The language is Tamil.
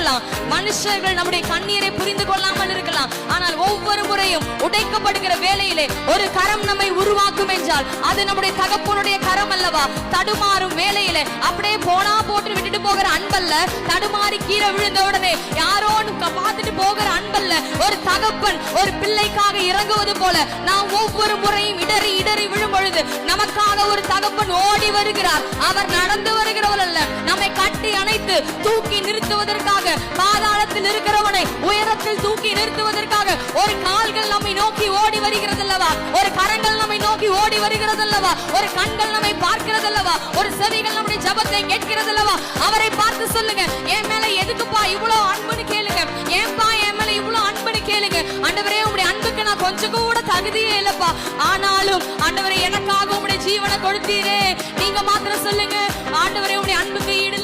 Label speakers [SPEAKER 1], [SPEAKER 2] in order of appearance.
[SPEAKER 1] இருக்கலாம், மனுஷர்கள் நம்முடைய கண்ணீரை புரிந்து கொள்ளாமல் இருக்கலாம். ஆனால் ஒவ்வொரு முறையும் உடைக்கப்படுகிற வேளையிலே ஒரு கரம் நம்மை உருவாக்கும் என்றால் அது நம்முடைய தகப்பனுடைய கரம் அல்லவா? தடுமாறும் வேளையிலே அப்படியே போனா போட்டு விட்டுட்டு போகிற அன்பல்ல, தடுமாறி கீழே விழுந்த உடனே யாரோன்னு பார்த்துட்டு போகிற அன்பல்ல, ஒரு தகப்பன் ஒரு பிள்ளைக்காக இறங்குவது போல நாம் ஒவ்வொரு முறையும் இடறி இடறி விழும் பொழுது நமக்காக ஒரு தகப்பன் ஓடி வருகிறார். அவர் நடந்து வருகிறவர் அல்ல, நம்மை கட்டி அணைத்து தூக்கி நிறுத்துவதற்காக, பாதாளத்தில் இருக்கிறவனை உயரத்தில் தூக்கி நிறுத்துவதற்காக ஒரு கால்கள் நம்மை நோக்கி ஓடி வருகிறது அல்லவா? ஒரு கரங்கள் நம்மை நோக்கி ஓடி வருகிறது அல்லவா? ஒரு கண்கள் நம்மை பார்க்கிறது அல்லவா? ஒரு செவிகள் நம்முடைய ஜெபத்தை கேட்கிறது அல்லவா? அவரை பார்த்து சொல்லுங்க, என் மேல எதுக்குப்பா இவ்வளவு அன்புன்னு கேளுங்க. ஏன்பா என் மேல இவ்வளவு அன்புன்னு கேளுங்க. ஆண்டவரே, உங்களுடைய அன்புக்கு நான் கொஞ்சம் கூட தகுதியே இல்லப்பா, ஆனாலும் ஆண்டவரே எனக்காக உங்களுடைய ஜீவனை கொடுத்தீரே. நீங்க மாத்திரம் சொல்லுங்க, ஆண்டவரே உங்களுடைய அன்புக்கு ஈடு